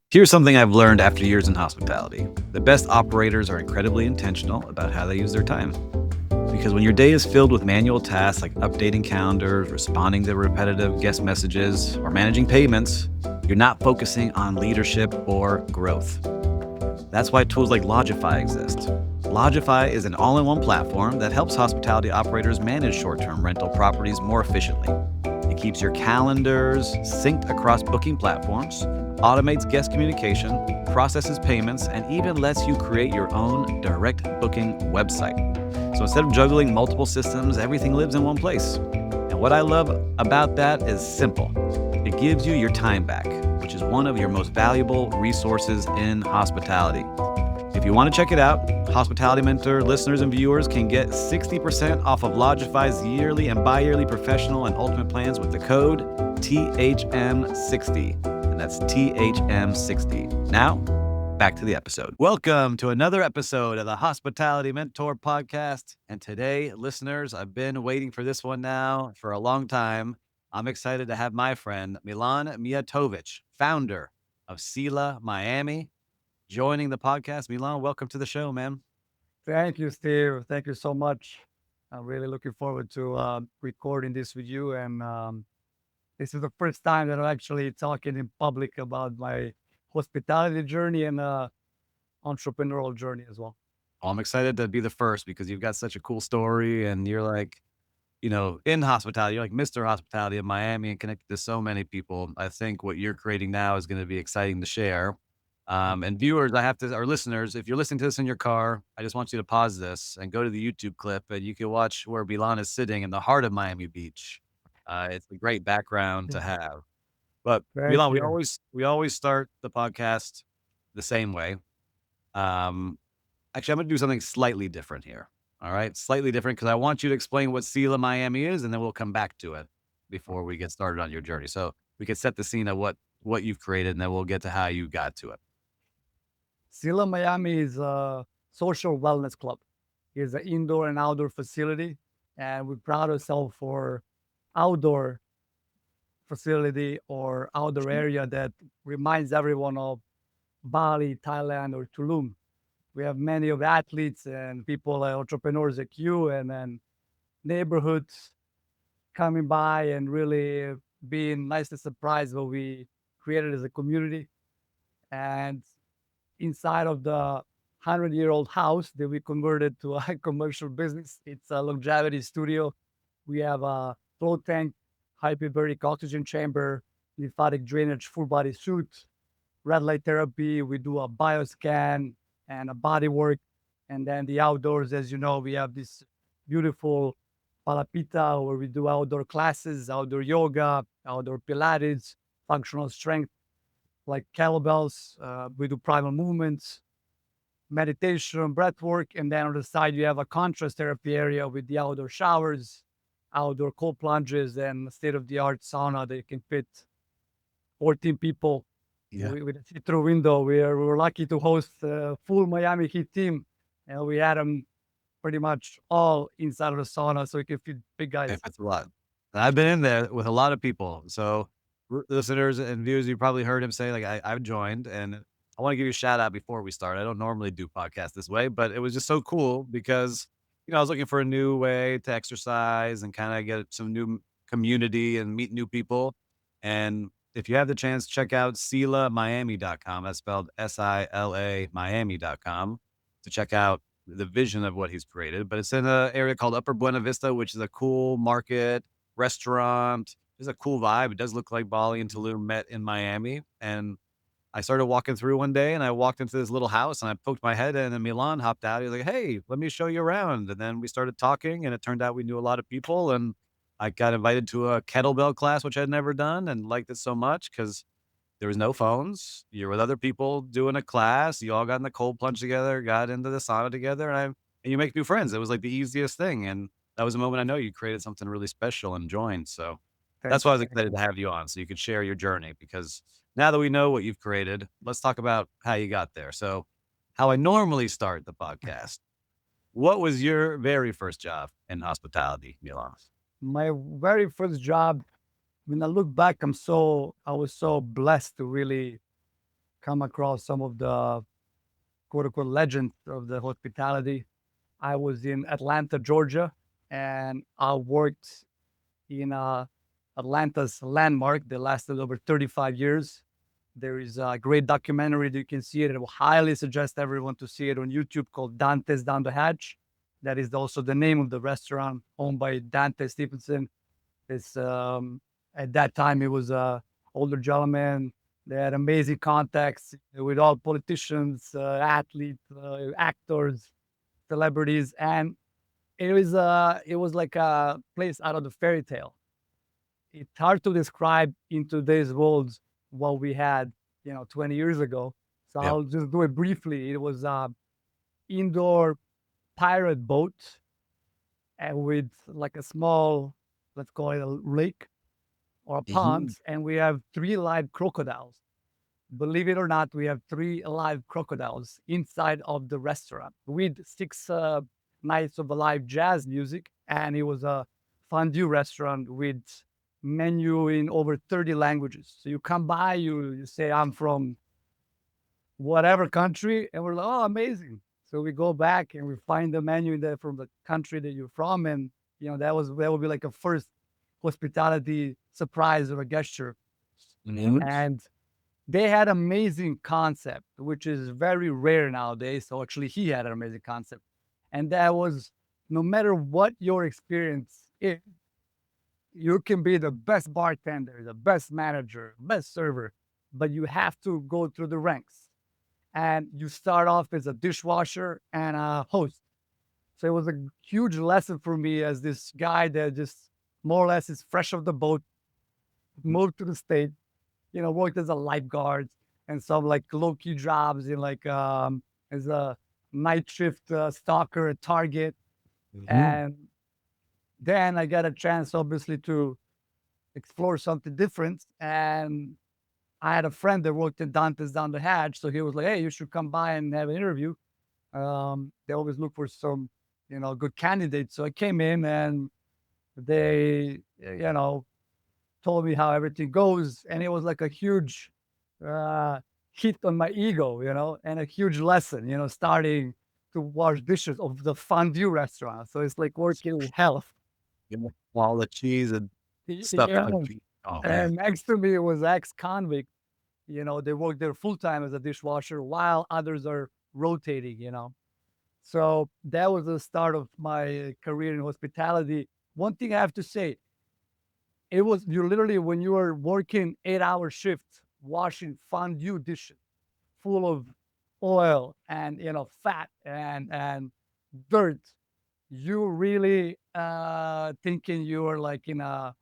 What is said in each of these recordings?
Here's something I've learned after years in hospitality. The best operators are incredibly intentional about how they use their time. Because when your day is filled with manual tasks like updating calendars, responding to repetitive guest messages, or managing payments, you're not focusing on leadership or growth. That's why tools like Lodgify exist. Lodgify is an all in one platform that helps hospitality operators manage short term rental properties more efficiently. It keeps your calendars synced across booking platforms, automates guest communication, processes payments, and even lets you create your own direct booking website. So instead of juggling multiple systems, everything lives in one place. And what I love about that is simple. It gives you your time back, which is one of your most valuable resources in hospitality. If you want to check it out, Hospitality Mentor listeners and viewers can get 60% off of Lodgify's yearly and bi-yearly professional and ultimate plans with the code THM60. And that's THM60. Now, back to the episode. Welcome to another episode of the Hospitality Mentor podcast. And today, listeners, I've been waiting for this one now for a long time. I'm excited to have my friend Milan Mijatovic, founder of SILA Miami, joining the podcast. Milan, welcome to the show, man. Thank you, Steve. Thank you so much. I'm really looking forward to recording this with you. And this is the first time that I'm actually talking in public about my hospitality journey and entrepreneurial journey as well. Well, I'm excited to be the first because you've got such a cool story and you're like, in hospitality, you're like Mr. Hospitality in Miami and connected to so many people. I think what you're creating now is going to be exciting to share. And viewers, or listeners, if you're listening to this in your car, I just want you to pause this and go to the YouTube clip and you can watch where Milan is sitting in the heart of Miami Beach. It's a great background to Yeah. have. But Thank Milan, we you. always start the podcast the same way. Um, Actually, I'm gonna do something slightly different here. All right, slightly different because I want you to explain what SILA Miami is, and then we'll come back to it before we get started on your journey. So we can set the scene of what you've created, and then we'll get to how you got to it. SILA Miami is a social wellness club. It's an indoor and outdoor facility. And we proud ourselves for outdoor facility or outdoor area that reminds everyone of Bali, Thailand, or Tulum. We have many of athletes and people, entrepreneurs like you, and then neighborhoods coming by and really being nicely surprised what we created as a community. And inside of the 100-year-old house that we converted to a commercial business, it's a longevity studio. We have a float tank, hyperbaric oxygen chamber, lymphatic drainage, full body suit, red light therapy. We do a bioscan and a body work. And then the outdoors, as you know, we have this beautiful palapita where we do outdoor classes, outdoor yoga, outdoor Pilates, functional strength, like kettlebells. We do primal movements, meditation, breath work. And then on the side, you have a contrast therapy area with the outdoor showers, outdoor cold plunges, and state of the art sauna that can fit 14 people Yeah. with a see-through window. We were lucky to host a full Miami Heat team, and we had them pretty much all inside of the sauna, so we can fit big If guys. it's a lot. And I've been in there with a lot of people. So listeners and viewers, you probably heard him say, like, I've joined and I want to give you a shout out before we start. I don't normally do podcasts this way, but it was just so cool because, I was looking for a new way to exercise and kind of get some new community and meet new people. And if you have the chance, check out SILAMiami.com. That's spelled SILA Miami.com to check out the vision of what he's created, but it's in an area called Upper Buena Vista, which is a cool market, restaurant. There's a cool vibe. It does look like Bali and Tulum met in Miami. And I started walking through one day and I walked into this little house and I poked my head in and Milan hopped out. He was like, "Hey, let me show you around." And then we started talking and it turned out we knew a lot of people. And I got invited to a kettlebell class, which I'd never done and liked it so much because there was no phones. You're with other people doing a class. You all got in the cold plunge together, got into the sauna together, and you make new friends. It was like the easiest thing, and that was a moment I know you created something really special and joined. So that's Thank why I you. was excited to have you on, so you could share your journey. Because now that we know what you've created, let's talk about how you got there. So, how I normally start the podcast. What was your very first job in hospitality, Milan? My very first job, when I look back, I was so blessed to really come across some of the quote unquote legends of the hospitality. I was in Atlanta, Georgia, and I worked in Atlanta's landmark that lasted over 35 years. There is a great documentary that you can see it. I will highly suggest everyone to see it on YouTube called Dante's Down the Hatch. That is also the name of the restaurant owned by Dante Stephenson. It's at that time it was a older gentleman. They had amazing contacts with all politicians, athletes, actors, celebrities, and it was like a place out of the fairy tale. It's hard to describe in today's world what we had, 20 years ago. So Yep. I'll just do it briefly. It was a indoor pirate boat and with like a small, let's call it a lake or a Mhm. pond, and we have three live crocodiles. Believe it or not, we have three live crocodiles inside of the restaurant with six nights of live jazz music. And it was a fondue restaurant with menu in over 30 languages. So you come by, you say, I'm from whatever country, and we're like, oh, amazing. So we go back and we find the menu in there from the country that you're from. And, that would be like a first hospitality surprise or a gesture. Mhm. And they had amazing concept, which is very rare nowadays. So actually, he had an amazing concept, and that was no matter what your experience is, you can be the best bartender, the best manager, best server, but you have to go through the ranks. And you start off as a dishwasher and a host. So it was a huge lesson for me as this guy that just more or less is fresh off the boat, moved to the state, worked as a lifeguard and some like low key jobs in like as a night shift stalker at Target. Mhm. And then I got a chance, obviously, to explore something different. And I had a friend that worked in Dante's Down the Hatch, so he was like, "Hey, you should come by and have an interview." They always look for some, good candidates. So I came in and they, told me how everything goes, and it was like a huge uh, hit on my ego, and a huge lesson, starting to wash dishes of the fondue restaurant. So it's like working with health. You know, all the cheese and stuff Yeah. out of oh, man. And next to me was ex-convict. They work there full time as a dishwasher while others are rotating. So that was the start of my career in hospitality. One thing I have to say, it was you literally when you are working 8-hour shifts, washing fondue dishes full of oil and fat and dirt. You really thinking you are like in a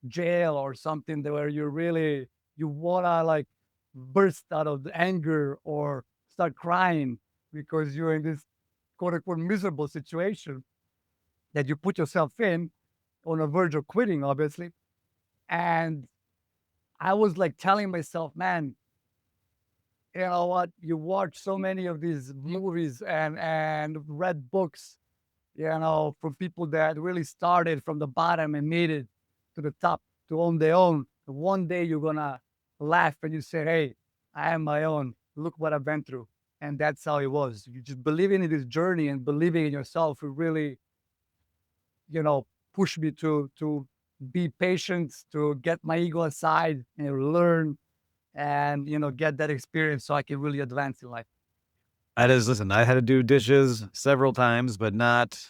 jail or something where you wanna like burst out of the anger or start crying because you're in this quote unquote miserable situation that you put yourself in on a verge of quitting, obviously. And I was like telling myself, man, you know what? You watch so many of these movies and read books, from people that really started from the bottom and made it to the top to own their own. One day you're gonna laugh and you say, "Hey, I am my own. Look what I've been through." And that's how it was. You just believing in this journey and believing in yourself. It really, pushed me to be patient, to get my ego aside and learn and get that experience so I can really advance in life. That is listen, I had to do dishes several times, but not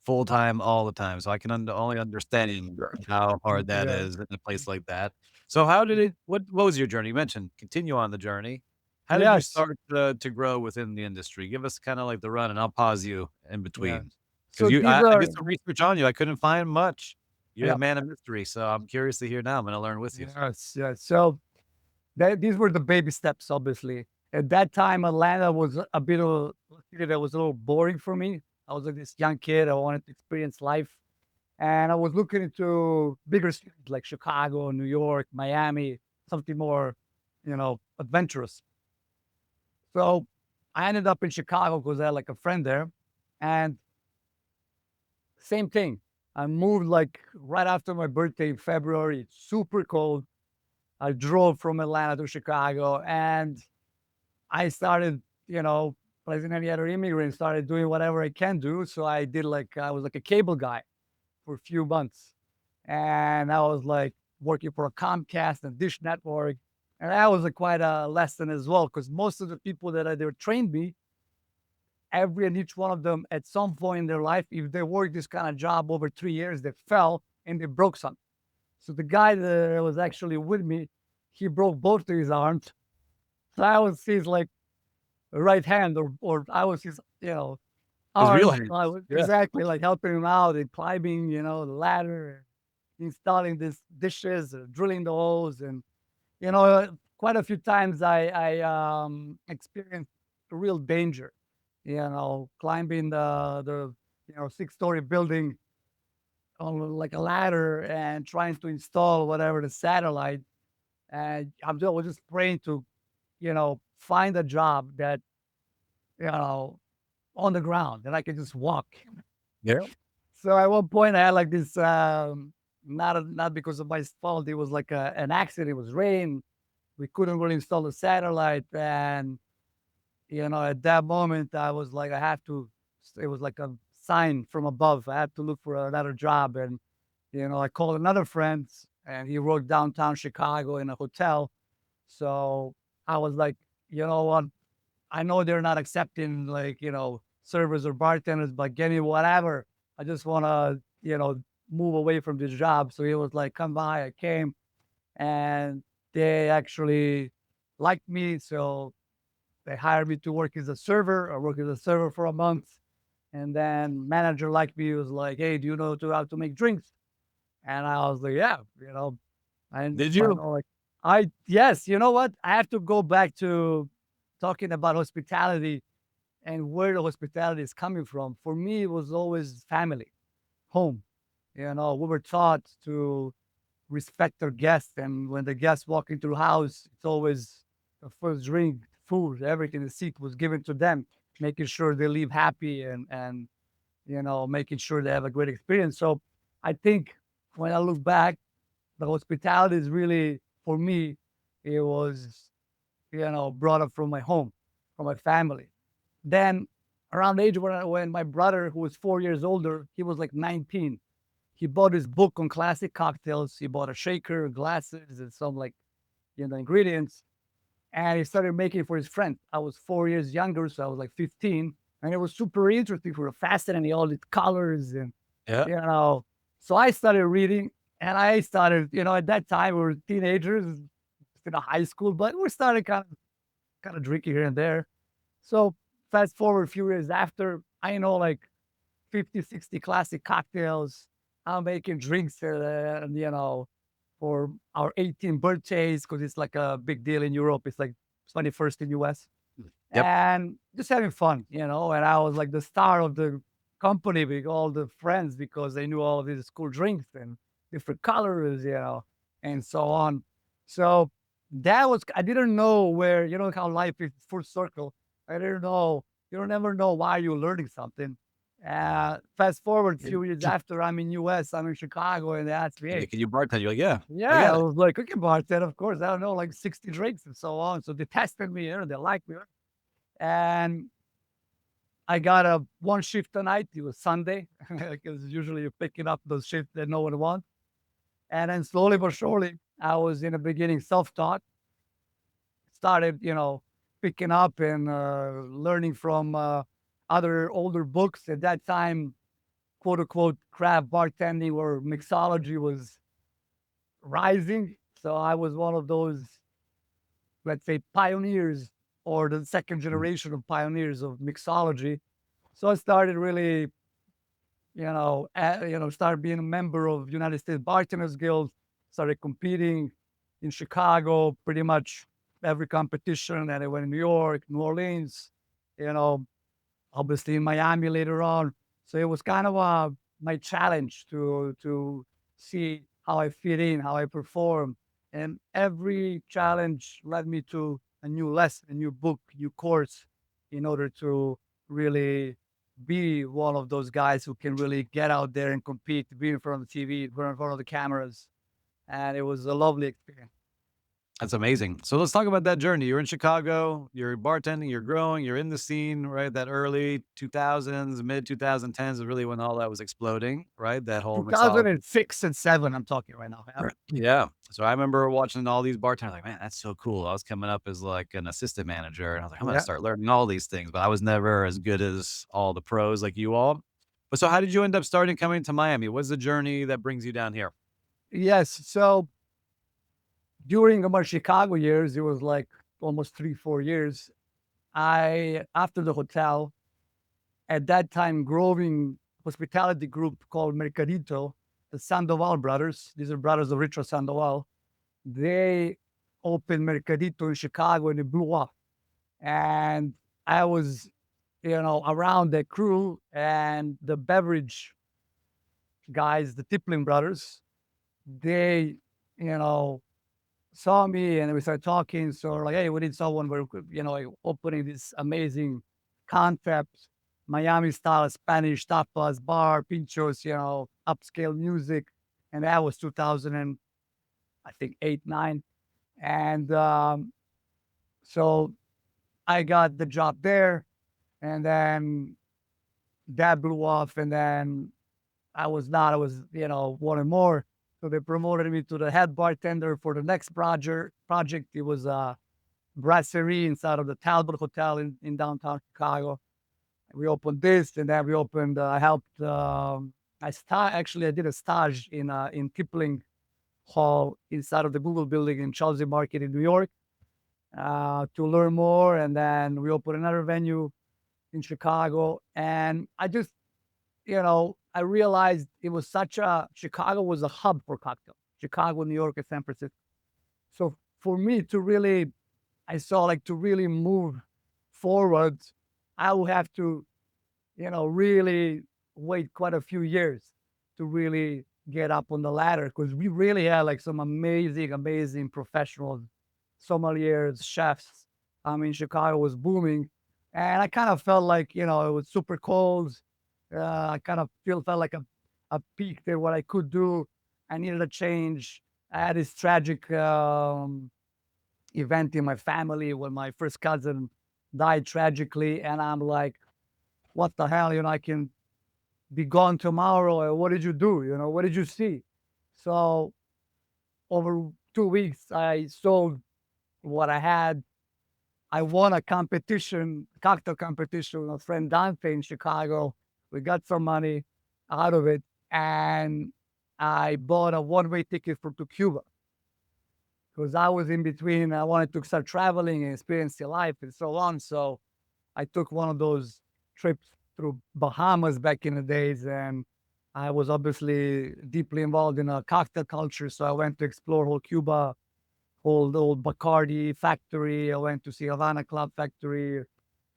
full time all the time, so I can only understand how hard that Yeah. is in a place like that. So how did it what was your journey? You mentioned continue on the journey. How did you Yes. start to grow within the industry? Give us kinda like the run, and I'll pause you in Yeah. between. So Because these I are did some research on you, I couldn't find much. You're a yeah. man of mystery, so I'm curious to hear now, I'm gonna learn with you. Yes. Yes. So these were the baby steps, obviously. At that time, Atlanta was a bit of a city that was a little boring for me. I was like this young kid. I wanted to experience life. And I was looking into bigger cities like Chicago, New York, Miami, something more, adventurous. So I ended up in Chicago because I had like a friend there. And same thing. I moved like right after my birthday in February. It's super cold. I drove from Atlanta to Chicago and I started, you know, like any other immigrant, started doing whatever I can do. So I did like, I was like a cable guy for a few months. And I was like working for a Comcast and Dish Network. And that was a quite a lesson as well, because most of the people that they trained me, every and each one of them at some point in their life, if they worked this kind of job over 3 years, they fell and they broke something. So the guy that was actually with me, he broke both of his arms. So I was his like right hand, or I was his, His real arm. I hands. was Yeah. exactly like helping him out and climbing, the ladder, installing these dishes, drilling the holes, and quite a few times I experienced real danger. Climbing the 6-story building on like a ladder and trying to install whatever the satellite. And I was just praying to find a job that you know on the ground that I could just walk. Yeah. So at one point I had like this not because of my fault. It was like an accident. It was rain. We couldn't really install the satellite, and at that moment I was like, I have to. It was like a sign from above. I had to look for another job, and I called another friend, and he worked downtown Chicago in a hotel. So I was like, you know what? I know they're not accepting like, servers or bartenders, but give me whatever. I just want to, move away from this job. So he was like, come by. I came, and they actually liked me. So they hired me to work as a server. I worked as a server for a month. And then manager liked me, was like, hey, do you know how to make drinks? And I was like, yeah, Did I you? know, like, yes, you know what? I have to go back to talking about hospitality and where the hospitality is coming from. For me, it was always family, home. We were taught to respect our guests. And when the guests walk into the house, it's always the first drink, food, everything, the seat was given to them, making sure they leave happy and making sure they have a great experience. So I think when I look back, the hospitality is really, for me, it was, brought up from my home, from my family. Then around the age when my brother, who was 4 years older, he was like 19. He bought his book on classic cocktails. He bought a shaker, glasses, and some like, ingredients. And he started making it for his friend. I was 4 years younger, so I was like 15. And it was super interesting for a fascinating, all these colors and, Yeah. you know. So I started reading and I started, at that time we were teenagers in a high school, but we started kind of drinking here and there. So fast forward a few years after, I know like 50, 60 classic cocktails. I'm making drinks, for our 18th birthdays because it's like a big deal in Europe. It's like 21st in US. Yep. And just having fun, and I was like the star of the company with all the friends because they knew all of these cool drinks and different colors, and so on. So that was, I didn't know where, how life is full circle. I didn't know, you don't ever know why you're learning something. Fast forward a few years after, I'm in US, I'm in Chicago, and they asked me, Yeah, hey, can you bartend? You're like, yeah, I yeah, I got it. was like, cooking bartender, of course. I don't know, like 60 drinks and so on. So they tested me, they liked me. And I got a one shift a night. It was Sunday because usually you're picking up those shifts that no one wants. And then slowly but surely, I was in the beginning self-taught, started, picking up and learning from other older books. At that time, quote unquote, craft bartending or mixology was rising. So I was one of those, let's say, pioneers or the second Mhm. generation of pioneers of mixology. So I started really, started being a member of United States Bartenders Guild, started competing in Chicago, pretty much every competition. And I went to New York, New Orleans, you know, obviously in Miami later on. So it was kind of my challenge to see how I fit in, how I perform. And every challenge led me to a new lesson, a new book, new course in order to really be one of those guys who can really get out there and compete, be in front of the TV, be in front of the cameras. And it was a lovely experience. That's amazing. So let's talk about that journey. You're in Chicago, you're bartending, you're growing, you're in the scene, right? That early 2000s, mid 2010s is really when all that was exploding, right? That whole mixology. 2006 and 7, I'm talking right now. Yeah. Right. Yeah. So I remember watching all these bartenders like, man, that's so cool. I was coming up as like an assistant manager and I was like, I'm going to Yeah. start learning all these things, but I was never as good as all the pros like you all. But so how did you end up starting coming to Miami? What's the journey that brings you down here? Yes. So during my Chicago years, it was like almost 3, 4 years. After the hotel, at that time, growing hospitality group called Mercadito, the Sandoval brothers, these are brothers of Richard Sandoval, they opened Mercadito in Chicago and it blew up. And I was, around the crew and the beverage guys, the Tiplin brothers, they, you know, saw me and we started talking. So like, hey, we need someone where, like opening this amazing concept, Miami style Spanish tapas, bar, pinchos, upscale music. And that was 2000 and I think 8, 9. And so I got the job there and then that blew off. And then I was, wanting more. So they promoted me to the head bartender for the next project. It was a brasserie inside of the Talbot Hotel in downtown Chicago. We opened this, and then we opened. I helped. Actually, I did a stage in Kipling Hall inside of the Google building in Chelsea Market in New York to learn more. And then we opened another venue in Chicago, and I realized it was Chicago was a hub for cocktail. Chicago, New York, and San Francisco. So for me to really, I saw like to really move forward, I would have to, really wait quite a few years to really get up on the ladder because we really had like some amazing, amazing professionals, sommeliers, chefs. I mean, Chicago was booming. And I kind of felt like, it was super cold. I kind of felt like a peak there, what I could do. I needed a change. I had this tragic event in my family when my first cousin died tragically. And I'm like, what the hell? I can be gone tomorrow. What did you do? What did you see? So over 2 weeks, I sold what I had. I won a competition, cocktail competition with a friend Dante in Chicago. We got some money out of it, and I bought a one-way ticket to Cuba because I was in between. I wanted to start traveling and experiencing life and so on. So I took one of those trips through Bahamas back in the days, and I was obviously deeply involved in a cocktail culture. So I went to explore whole Cuba, whole the old Bacardi factory. I went to see Havana Club factory,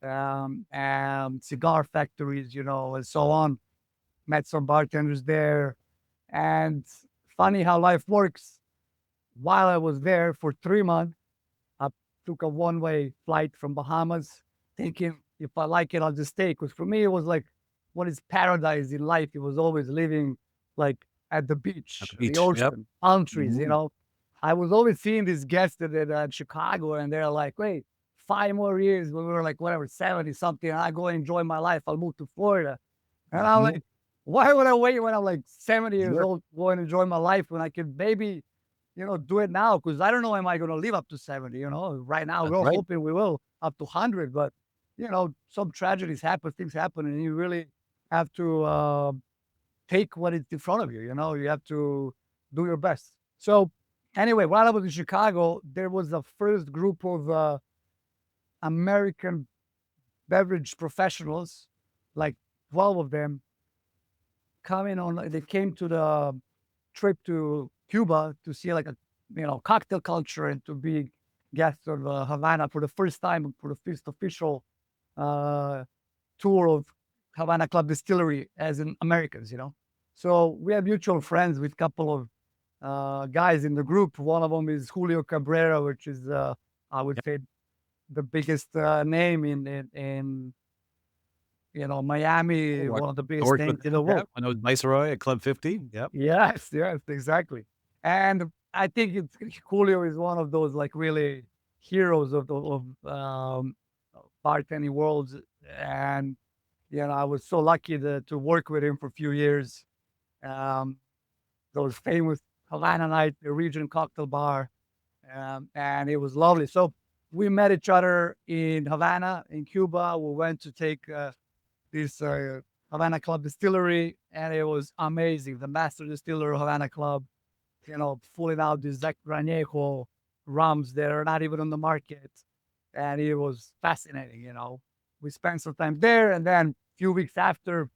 and cigar factories, and so on. Met some bartenders there, and funny how life works. While I was there for 3 months, I took a one-way flight from Bahamas, thinking if I like it, I'll just stay. Because for me, it was like, what is paradise in life? It was always living like at the At the beach, the beach. Yep. ocean, palm trees. Mhm. I was always seeing these guests at Chicago, and they're like, wait, 5 more years when we were like, whatever, 70 something, and I go enjoy my life. I'll move to Florida. And I'm Mhm. like, why would I wait when I'm like 70 years Sure. old, go and enjoy my life when I could maybe do it now because I don't know am I going to live up to 70. Right now That's we're right. hoping we will up to 100, but some tragedies happen, things happen, and you really have to take what is in front of you. You have to do your best. So anyway, while I was in Chicago, there was the first group of American beverage professionals, like 12 of them, coming on. They came to the trip to Cuba to see like a cocktail culture and to be guests of Havana for the first time for the first official uh, tour of Havana Club Distillery as in Americans. So we have mutual friends with a couple of guys in the group. One of them is Julio Cabrera, which is I would Yep. say the biggest name in Miami, Worked one of the I biggest worked with names in the yeah, world. when I was Viceroy at Club 50. Yep. Yes, yes, exactly. And I think Julio is one of those like really heroes of bartending worlds, and I was so lucky to work with him for a few years. Um, those famous Havana night, the Regent Cocktail Bar, and it was lovely. So we met each other in Havana, in Cuba. We went to take this Havana Club distillery, and it was amazing. The master distiller of Havana Club, pulling out these like Rañejo rums that are not even on the market. And it was fascinating. We spent some time there, and then a few weeks after,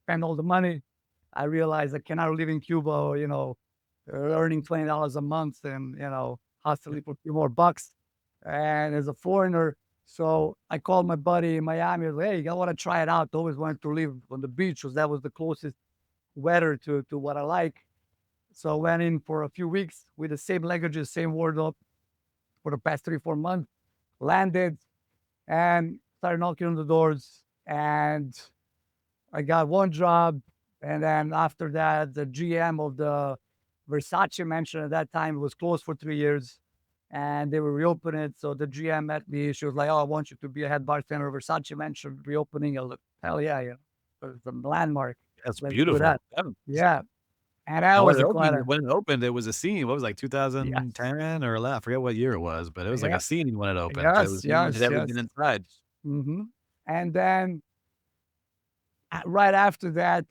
spent all the money. I realized I cannot live in Cuba, earning $20 a month and, hustling for a few more bucks. And as a foreigner, so I called my buddy in Miami. I was like, hey, I want to try it out. Always wanted to live on the beach because that was the closest weather to what I like. So I went in for a few weeks with the same languages, same wardrobe for the past 3, 4 months, landed and started knocking on the doors. And I got one job. And then after that, the GM of the Versace Mansion at that time was closed for 3 years and they were reopening it. So the GM met me. She was like, oh, I want you to be a head bartender of Versace Mansion reopening. I was like, hell yeah, it's a landmark. That's Let's do beautiful. that. Yeah. And that was a quite a, When it opened, it was a scene. What was it, like yes. 2010 or 11? I forget what year it was, but it was like Yeah. a scene when it opened. It Yes. was you wanted Yes. everything Yes. inside. hmm And then right after that,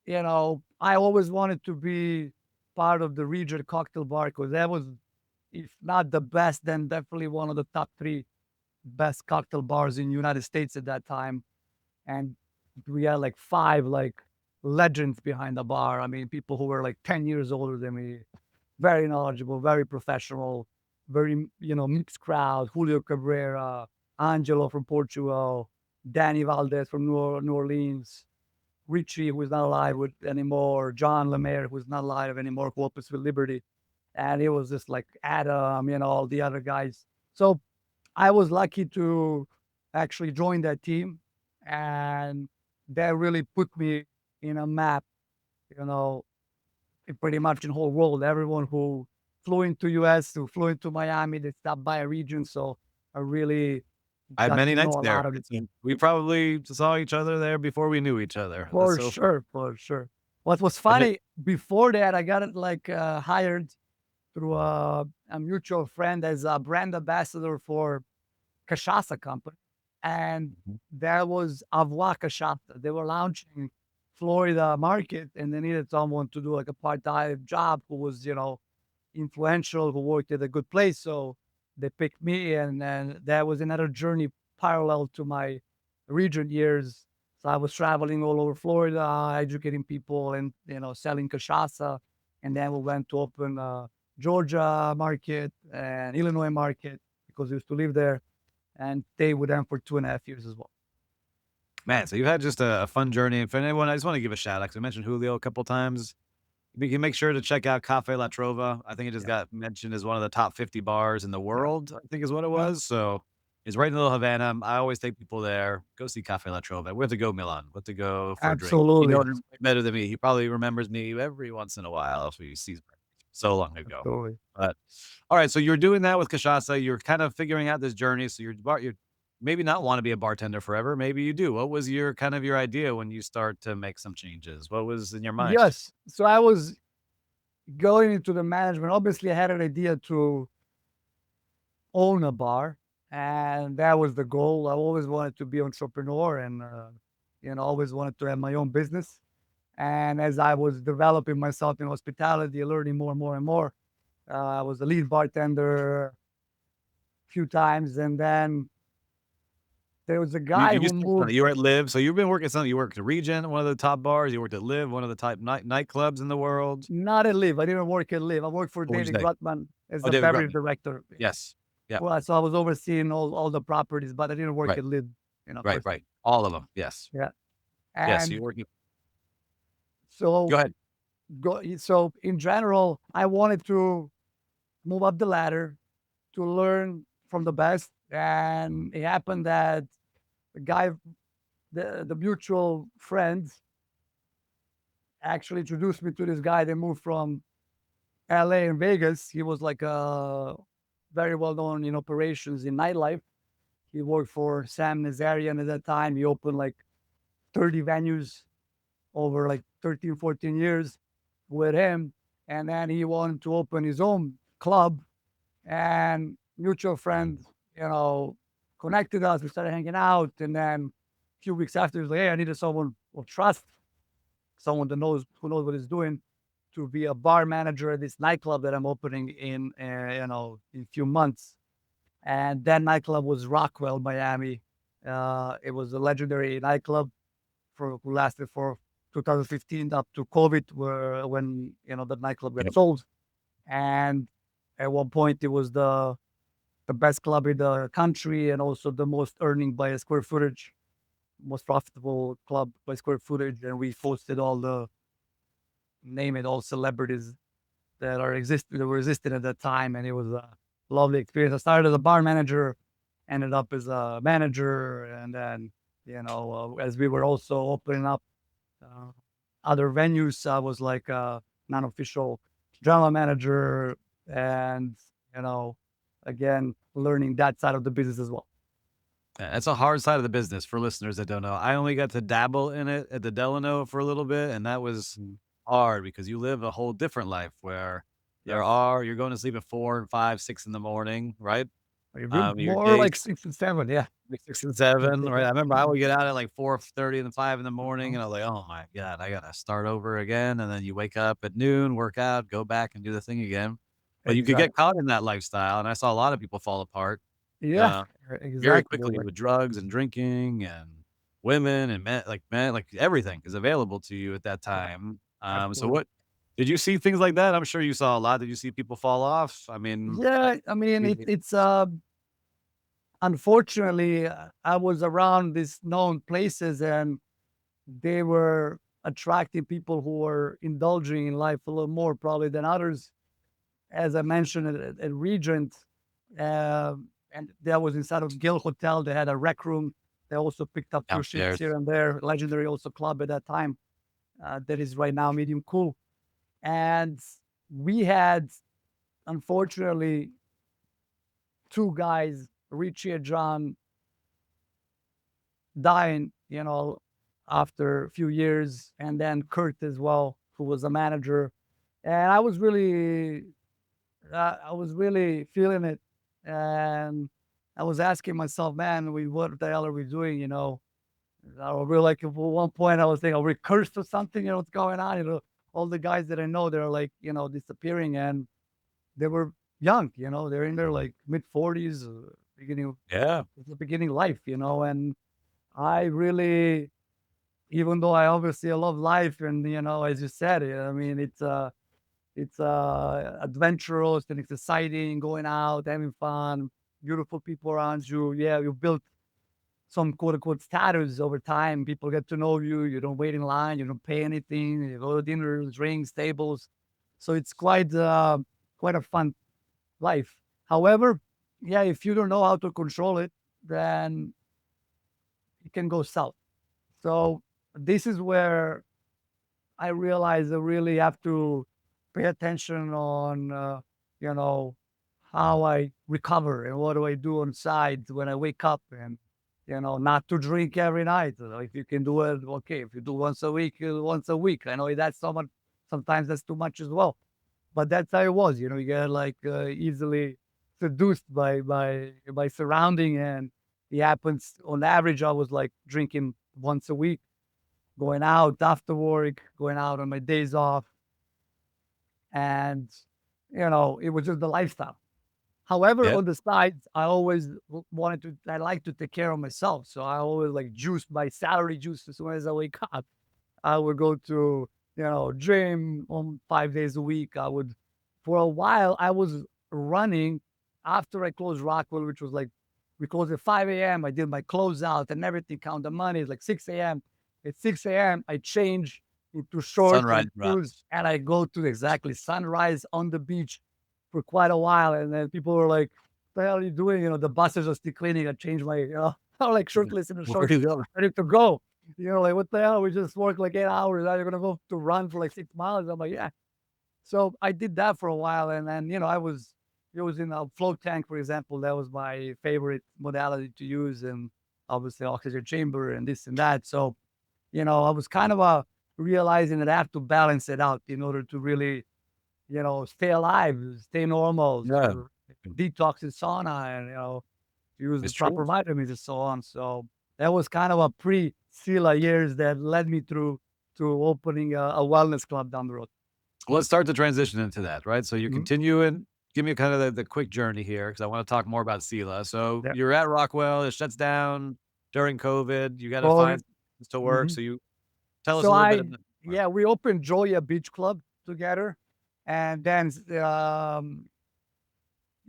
I always wanted to be part of the Regent Cocktail Bar because that was, if not the best, then definitely one of the top three best cocktail bars in the United States at that time. And we had like five like legends behind the bar. I mean, people who were like 10 years older than me, very knowledgeable, very professional, very, mixed crowd. Julio Cabrera, Angelo from Portugal, Danny Valdez from New Orleans, Richie, who is not alive anymore, John Lemaire, who's not alive anymore, who opens with Liberty. And it was just like Adam, all the other guys. So I was lucky to actually join that team. And that really put me in a map, you know, pretty much in the whole world. Everyone who flew into US, who flew into Miami, they stopped by a region. So I really I had got many to know nights a there. lot of it. We probably saw each other there before we knew each other. That's For so fun. sure, for sure. What was And funny before that, I got it like hired through a mutual friend as a brand ambassador for cachaça company, and Mhm. that was Avoir Cachaça. They were launching Florida market, and they needed someone to do like a part-time job who was, influential, who worked at a good place. So they picked me, and that was another journey parallel to my Regent years. So I was traveling all over Florida, educating people, and selling cachaça. And then we went to open Georgia market and Illinois market because we used to live there, and stay with them for 2.5 years as well. Man, so you've had just a fun journey. And for anyone, I just want to give a shout out 'cause I mentioned Julio a couple times. You can make sure to check out Cafe La Trova. I think it just Yeah, got mentioned as one of the top 50 bars in the yeah, world, I think is what it yeah. was. So it's right in Little Havana. I always take people there. Go see Cafe La Trova. We have to go, Milan. We have to go for a drink. You know Absolutely, him better than me. He probably remembers me every once in a while if he sees me so long ago. absolutely. But all right, so you're doing that with cachaça. You're kind of figuring out this journey. So you're maybe not want to be a bartender forever. Maybe you do. What was your kind of your idea when you start to make some changes? What was in your mind? Yes. So I was going into the management. Obviously, I had an idea to own a bar, and that was the goal. I always wanted to be entrepreneur, and always wanted to have my own business. And as I was developing myself in hospitality, learning more and more and more, I was the lead bartender a few times, and then there was a guy You who just touched on it. moved. You were at Live, so you've been working something. You worked at Regent, one of the top bars. You worked at Live, one of the top nightclubs in the world. Not at Live. I didn't work at Live. I worked for What would you David say? Grutman as Oh, the David beverage Grutman. director. Yes. Yeah. Well, so I was overseeing all the properties, but I didn't work Right. at Live, Right. personally. Right. All of them. Yes. Yeah. Yes. You're And working. Go so ahead. so in general, I wanted to move up the ladder to learn from the best. And it happened that the guy, the mutual friend actually introduced me to this guy. They moved from LA and Vegas. He was like very well known in operations in nightlife. He worked for Sam Nazarian at that time. He opened like 30 venues over like 13, 14 years with him. And then he wanted to open his own club, and mutual friend, you know, connected us. We started hanging out. And then a few weeks after, he was like, hey, I needed someone of trust, someone that knows, who knows what he's doing, to be a bar manager at this nightclub that I'm opening in, in a few months. And that nightclub was Rockwell, Miami. It was a legendary nightclub who lasted for 2015 up to COVID, when the nightclub got Yep. sold. And at one point, it was the best club in the country, and also the most earning by a square footage, most profitable club by square footage. And we hosted all celebrities that were existing at that time, and it was a lovely experience. I started as a bar manager, ended up as a manager, and then as we were also opening up uh, other venues, I was like a non-official general manager, and you know, again, learning that side of the business as well. Yeah, it's a hard side of the business for listeners that don't know. I only got to dabble in it at the Delano for a little bit, and that was Mm. hard because you live a whole different life where Yes. you're going to sleep at 4 and 5, 6 in the morning, right? Your More days like 6 and 7, yeah. 6 and 7, right? I remember I Mhm. would get out at like 4:30 and 5 in the morning, Uh-huh. and I was like, "Oh my god, I gotta start over again." And then you wake up at noon, work out, go back and do the thing again. But you could get Exactly. caught in that lifestyle, and I saw a lot of people fall apart, Yeah, uh, very exactly. quickly Like, with drugs and drinking and women and men, like everything is available to you at that yeah, time. So absolutely. what did you see things like that? I'm sure you saw a lot. Did you see people fall off? I mean, Yeah, I mean, it's unfortunately, I was around these known places, and they were attracting people who were indulging in life a little more probably than others. As I mentioned at Regent, and that was inside of Gill Hotel. They had a rec room. They also picked up few shifts downstairs. here and there. Legendary also club at that time, that is right now medium cool. And we had, unfortunately, two guys, Richie and John, dying, after a few years, and then Kurt as well, who was a manager. And I was really feeling it, and I was asking myself, man, what the hell are we doing? I was really like, at one point, I was thinking, are we cursed or something? What's going on? All the guys that I know, they're like, disappearing, and they were young. They're in their like mid 40s, Yeah. beginning life. And I really, even though I love life, and as you said, I mean, it's adventurous and it's exciting, going out, having fun, beautiful people around you. Yeah, you build some quote unquote status over time. People get to know you. You don't wait in line. You don't pay anything. You go to dinners, drinks, tables. So it's quite a fun life. However, yeah, if you don't know how to control it, then it can go south. So this is where I realize I really have to pay attention on, you know, how I recover and what do I do on side when I wake up, and, not to drink every night. If you can do it, okay. If you do once a week, once a week. I know that's so much. Sometimes that's too much as well. But that's how it was. You get like easily seduced by surrounding, and it happens. On average, I was like drinking once a week, going out after work, going out on my days off, and it was just the lifestyle. However, Yeah. on the sides, I always wanted to. I like to take care of myself, so I always like juice my salary juice as soon as I wake up. I would go to gym on 5 days a week. I would, for a while, I was running after I closed Rockwell, which was like we closed at 5 a.m. I did my closeout and everything, count the money. It's like 6 a.m. At 6 a.m., I change into shorts Sunrise and shoes, runs. and I go to exactly sunrise on the beach for quite a while. And then people were like, "What the hell are you doing?" The buses are still cleaning. I changed my, I'm like shirtless in the Where shorts, do you go? ready to go. Like, what the hell? We just worked like 8 hours. Now you're gonna go to run for like 6 miles. I'm like, yeah. So I did that for a while, and then I was using a float tank, for example. That was my favorite modality to use, and obviously oxygen chamber and this and that. So I was kind of realizing that I have to balance it out in order to really stay alive, stay normal, Yeah, detox in sauna, and use the it's true. proper vitamins and so on. So that was kind of a pre-SILA years that led me through to opening a wellness club down the road. Let's start the transition into that, right? So you're Mhm. continuing. Give me kind of the quick journey here because I want to talk more about Sila. So Yeah. you're at Rockwell. It shuts down during COVID. You got to find COVID. things to work. Mhm. So you tell us So a little bit about. yeah, we opened Joya Beach Club together, and then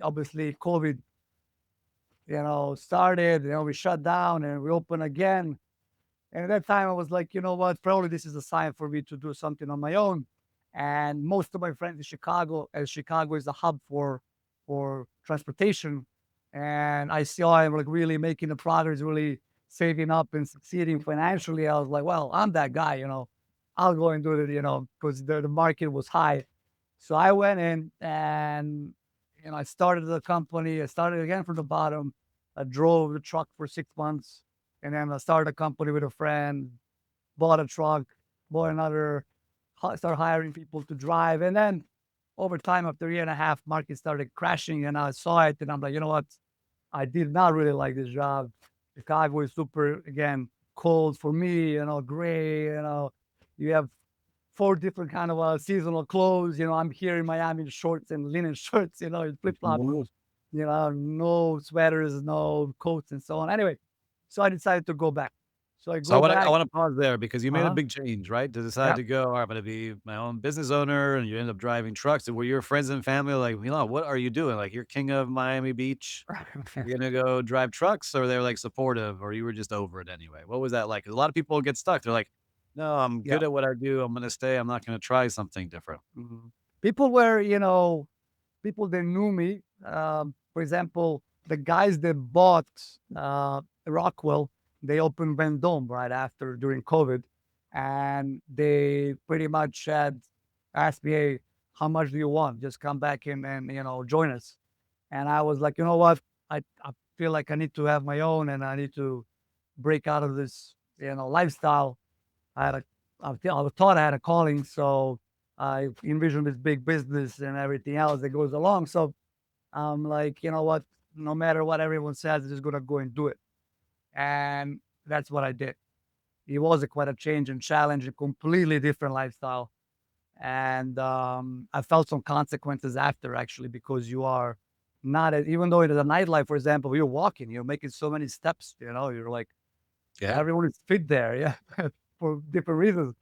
obviously COVID, started. We shut down and we opened again. And at that time, I was like, you know what? Probably this is a sign for me to do something on my own. And most of my friends in Chicago, as Chicago is a hub for transportation, and I saw him like really making the progress, really saving up and succeeding financially. I was like, well, I'm that guy, I'll go and do it, because the market was high. So I went in and I started the company. I started again from the bottom. I drove the truck for 6 months, and then I started a company with a friend, bought a truck, bought another, started hiring people to drive. And then over time, after a year and a half, market started crashing and I saw it and I'm like, you know what? I did not really like this job. Chicago is super, again, cold for me, gray, you have four different kind of seasonal clothes. I'm here in Miami in shorts and linen shirts, in flip flops, Mhm. no sweaters, no coats, and so on. Anyway, so I decided to go back. So I So I go want to I back. want to pause there because you made a Uh-huh. big change, right? To decide Yeah. to go, all right, I'm going to be my own business owner, and you end up driving trucks. And were your friends and family like, what are you doing? Like, you're king of Miami Beach. You're gonna go drive trucks, or they're like supportive, or you were just over it anyway? What was that like? 'Cause a lot of people get stuck. They're like, "No, I'm Yeah. good at what I do. I'm gonna stay. I'm not gonna try something different." Mhm. People were, people that knew me. For example, the guys that bought Rockwell, they opened Vendome right after during COVID, and they pretty much had asked me, "Hey, how much do you want? Just come back in and join us." And I was like, you know what? I feel like I need to have my own, and I need to break out of this lifestyle. I had a I was taught I had a calling, so I envisioned this big business and everything else that goes along. So I'm like, you know what? No matter what everyone says, I'm just gonna go and do it. And that's what I did. It was quite a change and challenge, a completely different lifestyle. And I felt some consequences after actually because you are not even though it is a nightlife, for example, you're walking, you're making so many steps, you're like Yeah. everyone is fit there, yeah, for different reasons.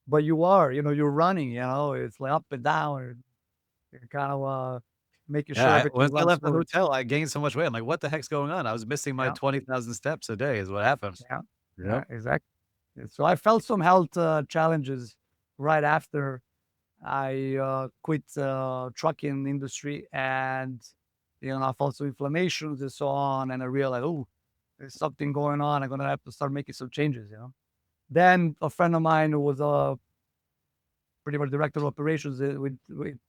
But you are, you're running, it's like up and down, and you're kind of making Yeah, sure I everything once I runs left the smooth. hotel, I gained so much weight. I'm like, "What the heck's going on?" I was missing my Yeah, 20,000 steps a day is what happens. yeah, yeah, Yep. exactly. And so I felt some health challenges right after I quit trucking industry, and I felt some inflammations and so on, and I realized, oh, there's something going on. I'm gonna have to start making some changes. Then a friend of mine who was pretty much director of operations with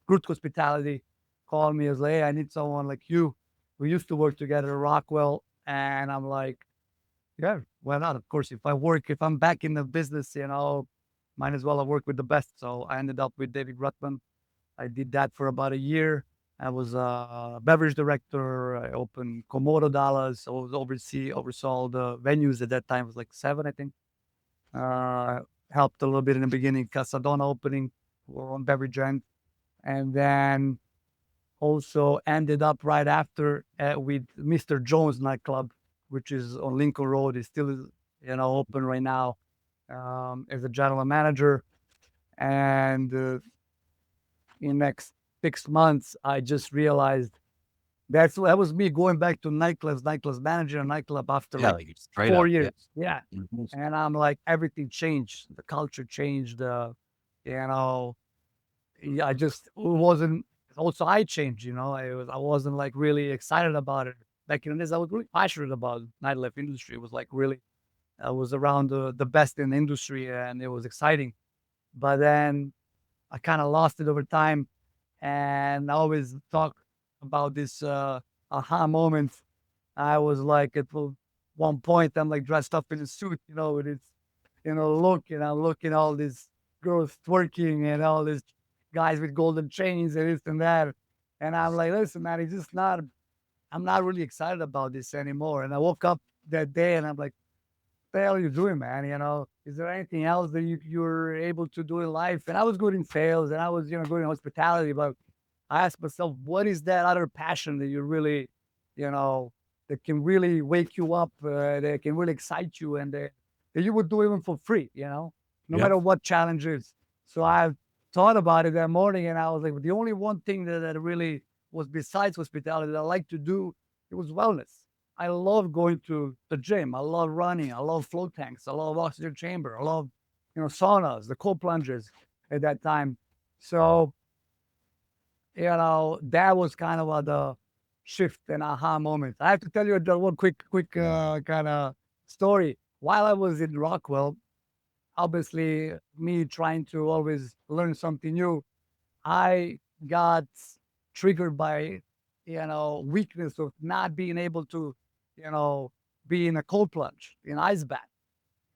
Good Hospitality called me as like, hey, I need someone like you. We used to work together at Rockwell, and I'm like, yeah, why not? Of course, if I'm back in the business, might as well have worked with the best. So I ended up with David Rutman. I did that for about a year. I was a beverage director. I opened Komodo Dollars. I was oversaw all the venues at that time. It was like seven, I think. Uh, Helped a little bit in the beginning, Casadona opening on beverage end, and then also ended up right after with Mr. Jones nightclub, which is on Lincoln Road. It's still open right now as a general manager. And in next 6 months, I just realized that was me going back to nightclubs manager, nightclub after Yeah, like like, straight four up, yeah. years. Yeah. Mhm. And I'm like, everything changed. The culture changed. You know, yeah, I just it wasn't. Also, I changed. I wasn't like really excited about it back in the days. I was really passionate about nightlife industry. It was like really, I was around the best in the industry, and it was exciting. But then I kind of lost it over time. And I always talk about this aha moment. I was like, at one point, I'm like dressed up in a suit, with its, look, and I'm looking all these girls twerking and all these guys with golden chains and this and that. And I'm like, listen, man, it's just not, I'm not really excited about this anymore. And I woke up that day and I'm like, the hell are you doing, man? Is there anything else that you're able to do in life? And I was good in sales and I was, good in hospitality, but I asked myself, what is that other passion that you really, you know, that can really wake you up, that can really excite you and that you would do even for free, no Yep. matter what challenge is. So I thought about it that morning and I was like, the only one thing that really was besides hospitality that I like to do, it was wellness. I love going to the gym. I love running. I love float tanks. I love oxygen chamber. I love, saunas, the cold plunges at that time. So, that was kind of the shift and aha moment. I have to tell you one quick kind of story. While I was in Rockwell, obviously me trying to always learn something new, I got triggered by, weakness of not being able to, you know, be in a cold plunge, in ice bath.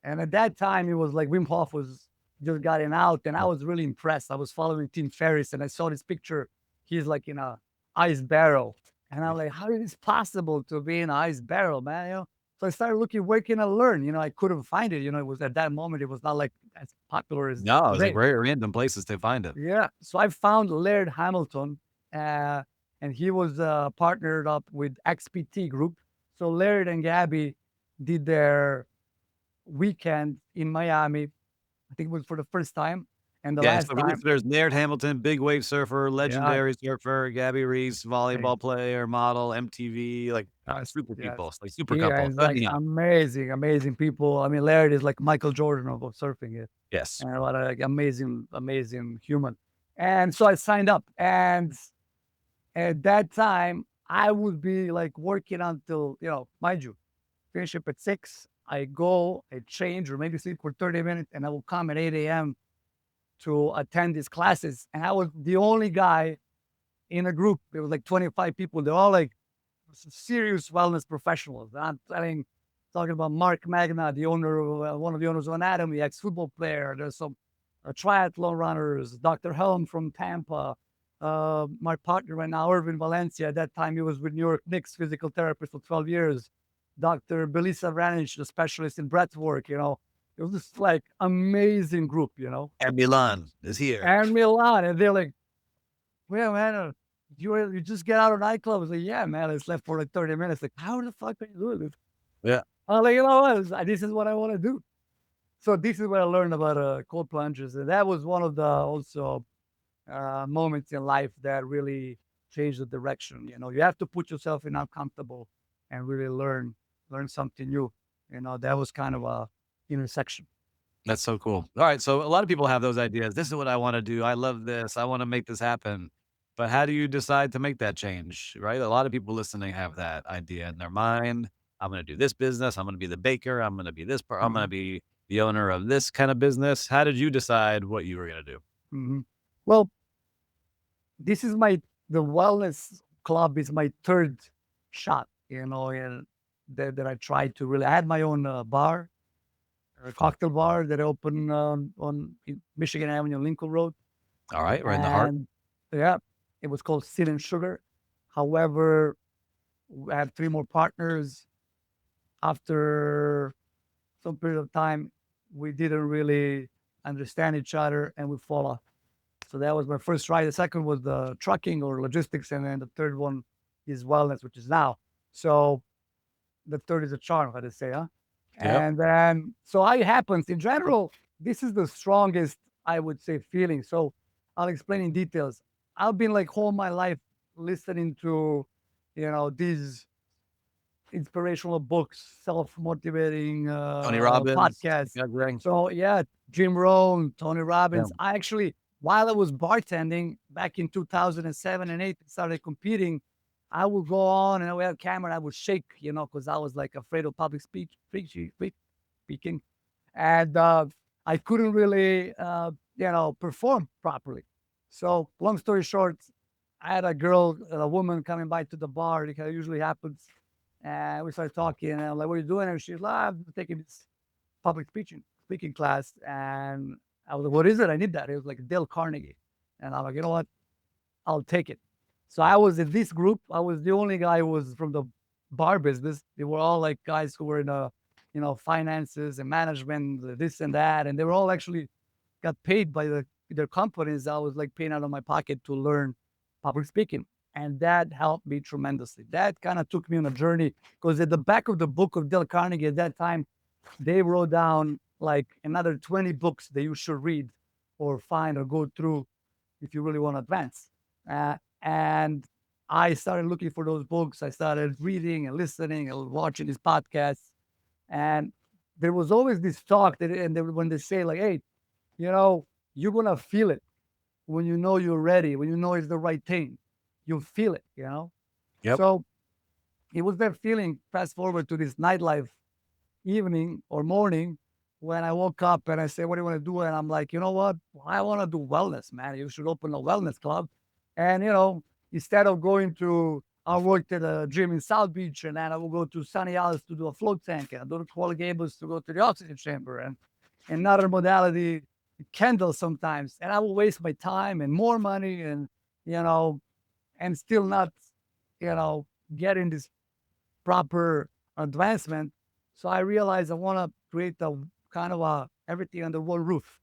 And at that time, it was like Wim Hof was just gotten out, and I was really impressed. I was following Tim Ferriss, and I saw this picture. He's like in a ice barrel, and I'm like, how is this possible to be in an ice barrel, man? So I started looking, where can I learn? I couldn't find it. It was at that moment, it was not like as popular as No, it was like today. very random places to find it. Yeah. So I found Laird Hamilton, uh, and he was partnered up with XPT Group. So Laird and Gabby did their weekend in Miami. I think it was for the first time. And the Yeah, last so for time, listeners, Laird Hamilton, big wave surfer, yeah, legendary surfer, Gabby Reese, hey, volleyball player, model, MTV, like super yes. people, like super He couple. has like Anyhow, amazing, amazing people. I mean, Laird is like Michael Jordan of surfing it. yes. And what a like, amazing, amazing human. And so I signed up. And at that time, I would be like working until, mind you, finish up at 6. I go, I change, or maybe sleep for 30 minutes, and I will come at 8 a.m. to attend these classes. And I was the only guy in a group. There was like 25 people. They're all like serious wellness professionals. Talking about Mark Magna, the owner of one of the owners of Anatomy, ex-football player. There's some triathlon runners, Dr. Helm from Tampa. My partner right now, Irvin Valencia. At that time, he was with New York Knicks, physical therapist for 12 years. Dr. Belisa Vranich, the specialist in breath work. It was just like amazing group. And Milan is here. And Milan, and they're like, well, man, you just get out of nightclub. I was like, yeah, man, I slept for like 30 minutes. Like, how the fuck are you doing this? Yeah, I'm like, you know what? This is what I want to do. So this is what I learned about cold plunges. And that was one of the also moments in life that really changed the direction. You have to put yourself in uncomfortable and really learn something new. That was kind of a intersection. that's so cool. All right, so a lot of people have those ideas. This is what I want to do. I love this. I want to make this happen. But how do you decide to make that change, right? A lot of people listening have that idea in their mind. I'm going to do this business. I'm going to be the baker. I'm going to be this part. I'm going to Mhm, be the owner of this kind of business. How did you decide what you were going to do? mhm. Well, this is the wellness club is my third shot, and that I tried to really. I had my own bar, a cocktail bar that opened on Michigan Avenue, Lincoln Road, All right, we're in the heart. and yeah, it was called Sin and Sugar. However, I had 3 more partners. After some period of time, we didn't really understand each other, and we fall off. So that was my first try. The second was the trucking or logistics, and then the third one is wellness, which is now. So the third is a charm, how to say, huh? Yep. And then, so how it happens in general, this is the strongest, I would say, feeling. So I'll explain in details. I've been like all my life listening to, these inspirational books, self-motivating Tony Robbins. podcasts. Yeah, Greg. So yeah, Jim Rohn, Tony Yeah. Robbins. I actually, while I was bartending back in 2007 and 8, started competing. I would go on and I would have camera. And I would shake, because I was like afraid of public speaking, and I couldn't really perform properly. So long story short, I had a woman coming by to the bar, because it usually happens. And we started talking, and I'm like, "What are you doing?" And she's like, "I'm taking this public speaking class." And I was like, "What is it? I need that." It was like Dale Carnegie. And I'm like, "You know what? I'll take it." So I was in this group. I was the only guy who was from the bar business. They were all like guys who were in finances and management, this and that. And they were all actually got paid by their companies. I was like paying out of my pocket to learn public speaking. And that helped me tremendously. That kind of took me on a journey, because at the back of the book of Dale Carnegie at that time, they wrote down like another 20 books that you should read or find or go through if you really want to advance. And I started looking for those books. I started reading and listening and watching these podcasts. And there was always this talk when they say like, "Hey, you're gonna feel it when you know you're ready, when you know it's the right thing. You feel it. Yep. So it was that feeling. Fast forward to this nightlife evening or morning, when I woke up and I said, "What do you want to do?" And I'm like, "You know what? I want to do wellness, man. You should open a wellness club." And, instead of going to, I worked at a gym in South Beach, and then I will go to Sunny Isles to do a float tank, and I go to Coral Gables to go to the oxygen chamber, and another modality, candles sometimes. And I will waste my time and more money, you know, and still not, you know, getting this proper advancement. So I realized I want to create a kind of everything under one roof.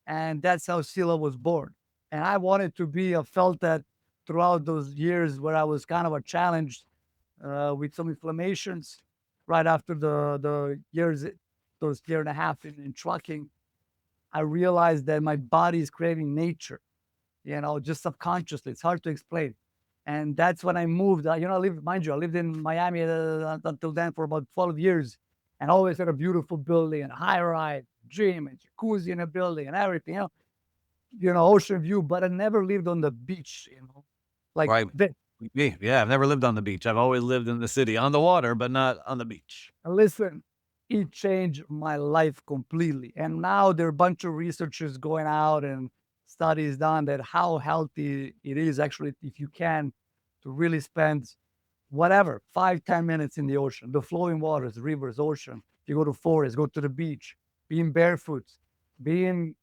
And that's how Sila was born. And I wanted to be, I felt that throughout those years where I was kind of a challenged with some inflammations right after the years, those year and a half in trucking, I realized that my body is craving nature, just subconsciously. It's hard to explain. And that's when I moved. I lived in Miami until then for about 12 years, and always had a beautiful building and a high rise, gym and jacuzzi in a building and everything, ocean view, but I never lived on the beach, like Right. this. Me. Yeah. I've never lived on the beach. I've always lived in the city on the water, but not on the beach. And listen, it changed my life completely. And now there are a bunch of researchers going out and studies done that how healthy it is actually, if you can, to really spend whatever 5-10 minutes in the ocean, the flowing waters, rivers, ocean. You go to forest, go to the beach, being barefoot, being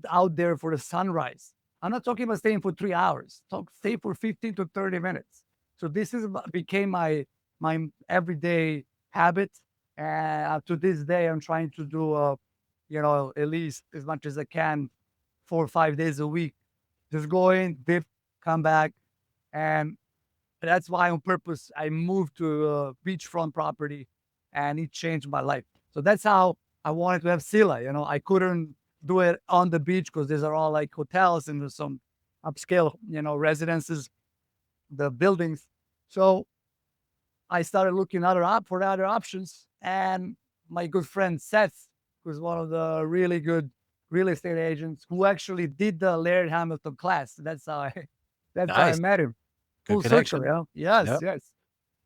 out there for the sunrise. I'm not talking about staying for 3 hours. Stay for 15 to 30 minutes. So this became my everyday habit. And up to this day, I'm trying to do at least as much as I can, 4 or 5 days a week. Just go in, dip, come back. And that's why on purpose I moved to a beachfront property, and it changed my life. So that's how I wanted to have Sila. I couldn't do it on the beach because these are all like hotels and there's some upscale, residences, the buildings. So I started looking for other options. And my good friend Seth, who's one of the really good real estate agents, who actually did the Laird Hamilton class. That's how I Nice. met him. Good Full circle, connection. Yes, Yep. yes.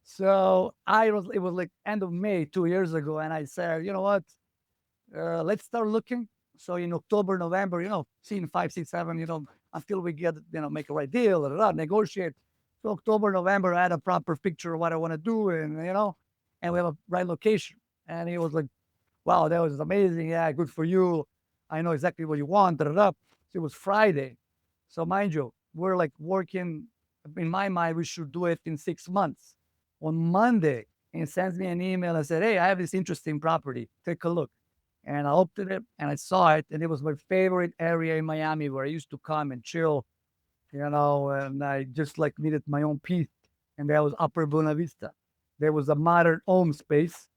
So it was like end of May 2 years ago, and I said, "You know what? Let's start looking." So in October, November, seeing 5, 6, 7, until we get, make a right deal, negotiate. So October, November, I had a proper picture of what I want to do, and we have a right location. And he was like, "Wow, that was amazing. Yeah, good for you. I know exactly what you want." Da, da, da. So it was Friday. So mind you, we're like working. In my mind, we should do it in 6 months. On Monday, he sends me an email and said, "Hey, I have this interesting property. Take a look." And I opened it and I saw it, and it was my favorite area in Miami where I used to come and chill, and I just like needed my own peace. And that was Upper Buena Vista. There was a modern home space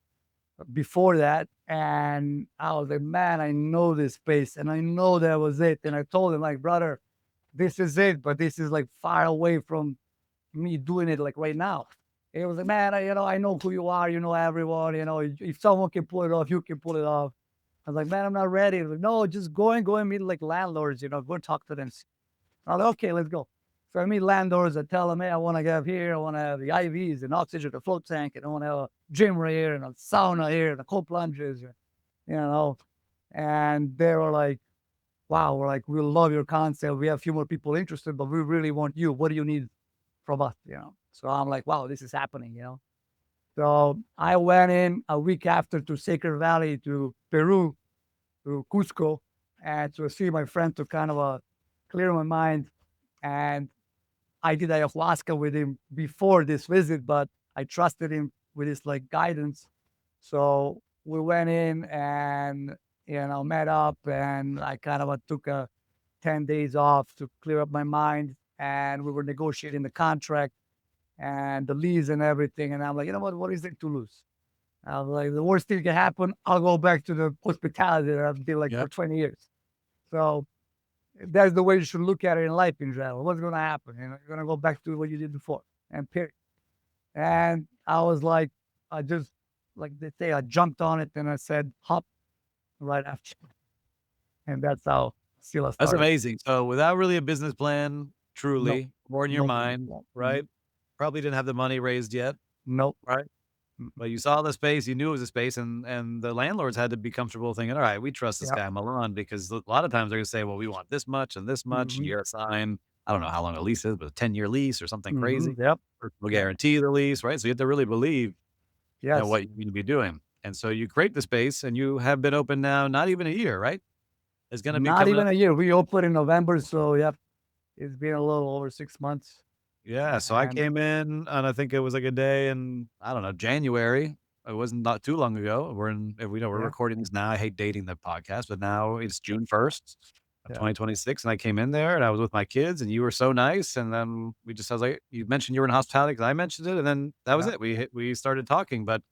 before that. And I was like, "Man, I know this space and I know that was it." And I told him, like, "Brother, this is it, but this is like far away from me doing it like right now." It was like, "Man, I know who you are, you know everyone, if someone can pull it off, you can pull it off." I was like, "Man, I'm not ready." He was like, "No, just go and meet like landlords, go talk to them." I was like, "Okay, let's go." So I meet landlords. I tell them, "Hey, I want to have here. I want to have the IVs and oxygen, the float tank, and I want to have a gym right here and a sauna here and a cold plunges, you know." And they were like, wow, we're like, we love your concept. We have a few more people interested, but we really want you. What do you need from us? So I'm like, wow, this is happening. So I went in a week after to Sacred Valley to Peru, to Cusco, and to see my friend to kind of clear my mind. And I did ayahuasca with him before this visit, but I trusted him with his like guidance. So we went in and met up, and I kind of took a 10 days off to clear up my mind. And we were negotiating the contract and the lease and everything. And I'm like, you know what is there to lose? I was like, the worst thing can happen, I'll go back to the hospitality that I've been like for Yeah. 20 years. So that's the way you should look at it in life in general. What's going to happen? You're going to go back to what you did before, and period. And I was like, I just, like they say, I jumped on it and I said, hop right after. And that's how Sila That's started. amazing. So without really a business plan, No, truly, more in your no, business mind, plan. right? Probably didn't have the money raised yet, Nope. right? Mm-mm. But you saw the space, you knew it was a space, and the landlords had to be comfortable thinking, all right, we trust this Yeah. guy Milan, because a lot of times they're gonna say, well, we want this much, and Hmm. you're assigned, I don't know how long a lease is, but a 10-year lease or something Hmm. crazy. Yep. We'll Yep. guarantee the lease, right? So you have to really believe Yes. what you need to be doing. And so you create the space and you have been open now not even a year, right? It's gonna be Not coming even up. a year. We opened in November. So, yep, it's been a little over 6 months. Yeah, so I And came in and I think it was like a day in, I don't know, January. It wasn't not too long ago. We're yeah, recording this now. I hate dating the podcast, but now it's June 1st of yeah, 2026. And I came in there and I was with my kids and you were so nice. And then I was like, you mentioned you were in hospitality because I mentioned it. And then that was yeah. it. We started talking. But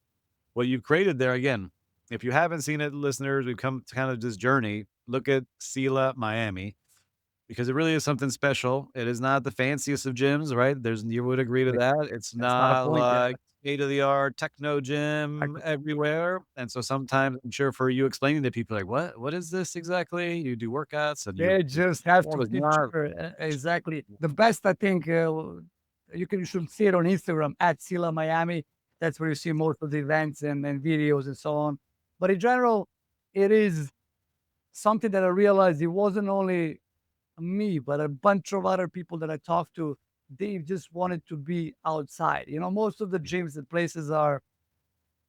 what you've created there again, if you haven't seen it, listeners, we've come to kind of this journey. Look at SILA Miami because it really is something special. It is not the fanciest of gyms, right? You would agree to Exactly. that. It's That's not a not point. Yeah. like state of the art techno gym Exactly. everywhere. And so sometimes I'm sure for you explaining to people like, what is this exactly? You do workouts and They just have to perform as not. picture exactly the best. I think you should see it on Instagram at SILA Miami. That's where you see most of the events and videos and so on. But in general, it is something that I realized it wasn't only me, but a bunch of other people that I talked to. They just wanted to be outside. Most of the gyms and places are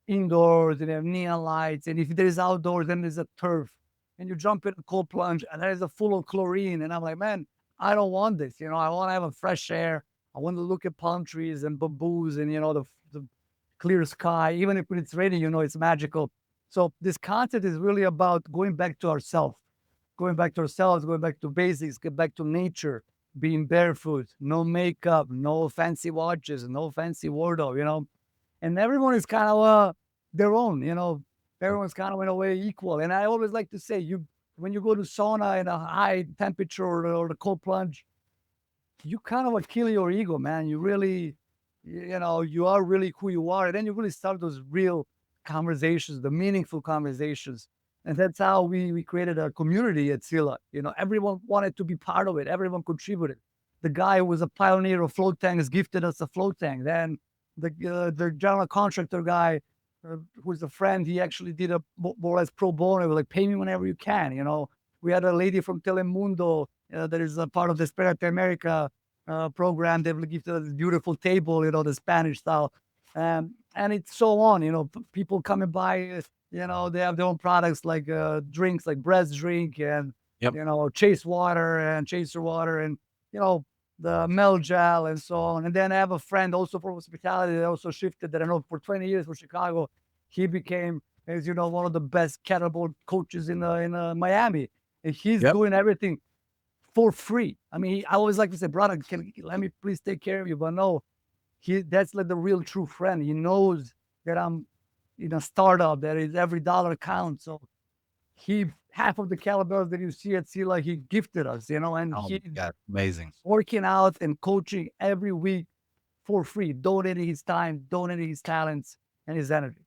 indoors and they have neon lights. And if there's outdoors, then there's a turf. And you jump in a cold plunge and there's a full of chlorine. And I'm like, man, I don't want this. I want to have a fresh air. I want to look at palm trees and bamboos and the clear sky. Even if it's raining, it's magical. So this concept is really about going back to ourselves, going back to basics, get back to nature, being barefoot, no makeup, no fancy watches, no fancy wardrobe. And everyone is kind of their own. Everyone's kind of in a way equal. And I always like to say, when you go to sauna in a high temperature or the cold plunge, you kind of kill your ego, man. You really, you are really who you are. And then you really start those real conversations, the meaningful conversations. And that's how we created a community at Sila. Everyone wanted to be part of it. Everyone contributed. The guy who was a pioneer of float tanks gifted us a float tank. Then the general contractor guy, who's a friend, he actually did a more or less pro bono, like pay me whenever you can. We had a lady from Telemundo that is a part of the Spirit America program. They've gifted us a beautiful table, the Spanish style, and it's so on. People coming by. They have their own products like drinks, like breast drink and Yep. chase water and chaser water and you know the Mel gel and so on. And then I have a friend also for hospitality that also shifted that I know for 20 years for Chicago. He became, as you know, one of the best kettlebell coaches in Miami. And he's Yep. doing everything for free. I mean, I always like to say, brother, let me please take care of you. But no, that's like the real true friend. He knows that I'm in a startup that is every dollar counts. So he half of the kettlebells that you see at Sila, he gifted us, and Oh my he God. Amazing. working out and coaching every week for free, donating his time, donating his talents and his energy.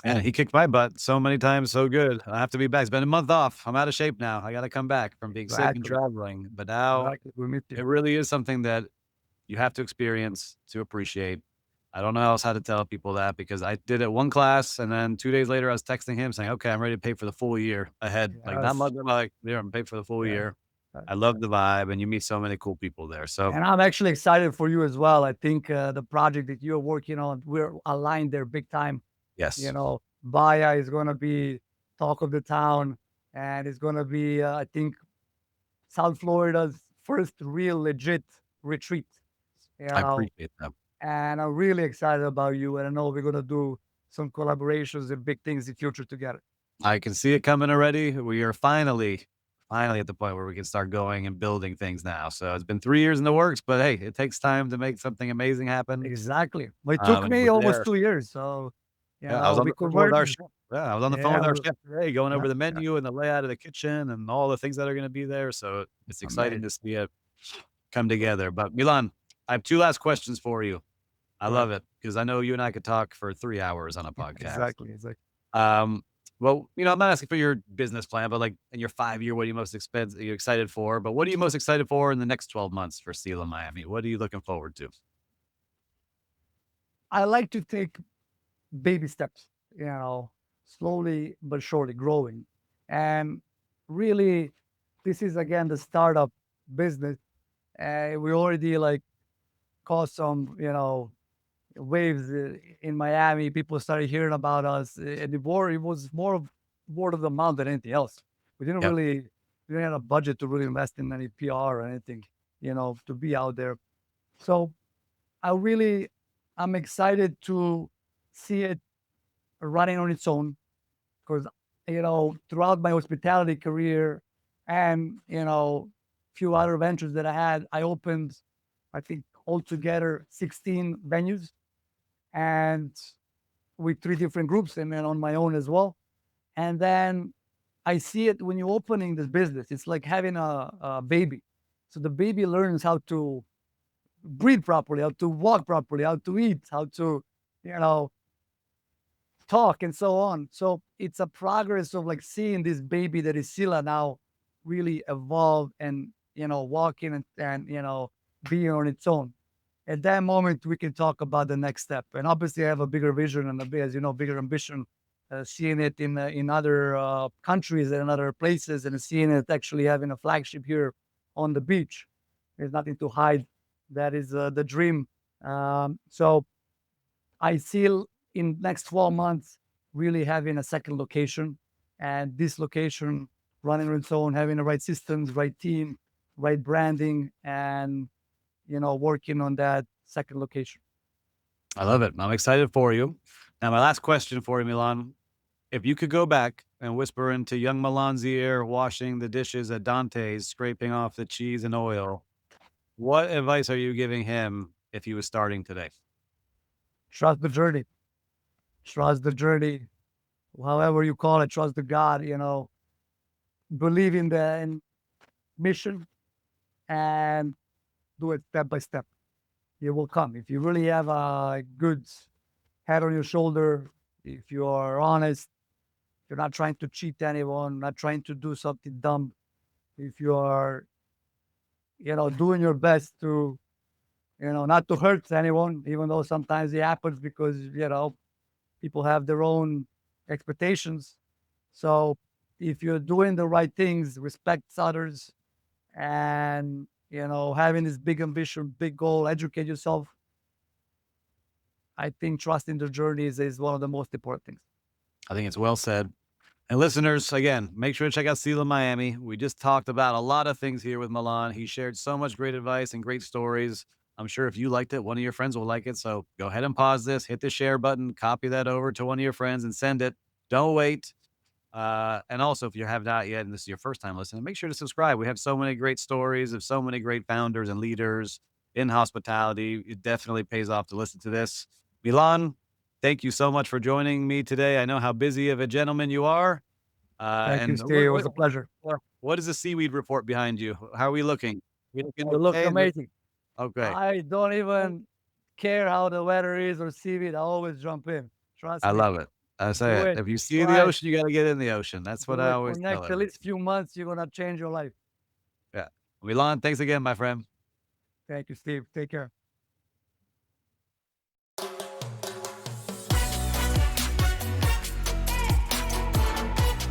Yeah, he kicked my butt so many times, so good. I have to be back. It's been a month off. I'm out of shape now. I gotta come back from being sick and Exactly. traveling. But now Exactly. We miss you. it really is something that you have to experience to appreciate. I don't know else how to tell people that because I did it one class and then 2 days later I was texting him saying, "Okay, I'm ready to pay for the full year ahead." Like, not Yes, much, I'm like, "Yeah, I'm paid for the full yes, year." yes, I love yes. the vibe, and you meet so many cool people there. So, And I'm actually excited for you as well. I think the project that you're working on, we're aligned there big time. You yes, know, Baya is going to be talk of the town, and it's going to be, I think, South Florida's first real legit retreat. You I know, appreciate that. and I'm really excited about you. And I know we're going to do some collaborations and big things in future together. I can see it coming already. We are finally at the point where we can start going and building things now. So it's been 3 years in the works, but hey, it takes time to make something amazing happen. Exactly. But it took And me we're almost there. 2 years. So, Yeah, I was on we the phone with our converted. chef. Yeah, I was on the phone Yeah, with our chef today going yeah, over the yeah. menu and the layout of the kitchen and all the things that are gonna be there, so it's exciting to Amazing. see it come together. But Milan, I have 2 last questions for you. I Go ahead. love it because I know you and I could talk for 3 hours on a podcast. Exactly. Exactly. Um, well, I'm not asking for your business plan, but, like, in your 5-year, what are you are you excited for? But what are you most excited for in the next 12 months for SILA Miami? What are you looking forward to? I like to take baby steps, slowly but surely growing. And really, this is again the startup business. We already like caused some, waves in Miami. People started hearing about us, and it was more of word of the mouth than anything else. We didn't Yep, really, we didn't have a budget to really invest in any PR or anything, to be out there. So I really, I'm excited to see it running on its own because, throughout my hospitality career and, few other ventures that I had, I opened, I think altogether 16 venues and with three different groups and then on my own as well. And then I see it when you're opening this business, it's like having a baby. So the baby learns how to breathe properly, how to walk properly, how to eat, how to, you know, talk and so on. So it's a progress of like seeing this baby that is Sila now really evolve and, walking and being on its own. At that moment, we can talk about the next step. And obviously, I have a bigger vision and as you know, bigger ambition, seeing it in other countries and other places, and seeing it actually having a flagship here on the beach. There's nothing to hide. That is the dream. So I see in next 12 months really having a second location, and this location running on its own, having the right systems, right team, right branding, and working on that second location. I love it. I'm excited for you. Now, my last question for you, Milan. If you could go back and whisper into young Milan's ear, washing the dishes at Dante's, scraping off the cheese and oil, what advice are you giving him if he was starting today? Trust the journey. Trust the journey. However you call it, trust the God. Believe in the mission and do it step by step. It will come if you really have a good head on your shoulder. If you are honest, you're not trying to cheat anyone, not trying to do something dumb. If you are, doing your best to, not to hurt anyone, even though sometimes it happens because, people have their own expectations. So if you're doing the right things, respects others, and, having this big ambition, big goal, educate yourself, I think trusting the journey is one of the most important things. I think it's well said. And listeners, again, make sure to check out SILA Miami. We just talked about a lot of things here with Milan. He shared so much great advice and great stories. I'm sure if you liked it, one of your friends will like it. So go ahead and pause this, hit the share button, copy that over to one of your friends and send it. Don't wait. And also, if you have not yet, and this is your first time listening, make sure to subscribe. We have so many great stories of so many great founders and leaders in hospitality. It definitely pays off to listen to this. Milan, thank you so much for joining me today. I know how busy of a gentleman you are. Thank you, And Steve. It was a pleasure. what is the seaweed report behind you? How are we looking? We looking You look okay? amazing. Okay. I don't even care how the weather is or seaweed. I always jump in. Trust I me. love it. I say Do it. it. If you see the Try it. ocean, you got to get in the ocean. That's what Do I it for always tell next at everyone. least few months. You're gonna change your life. Yeah. Milan, thanks again, my friend. Thank you, Steve. Take care.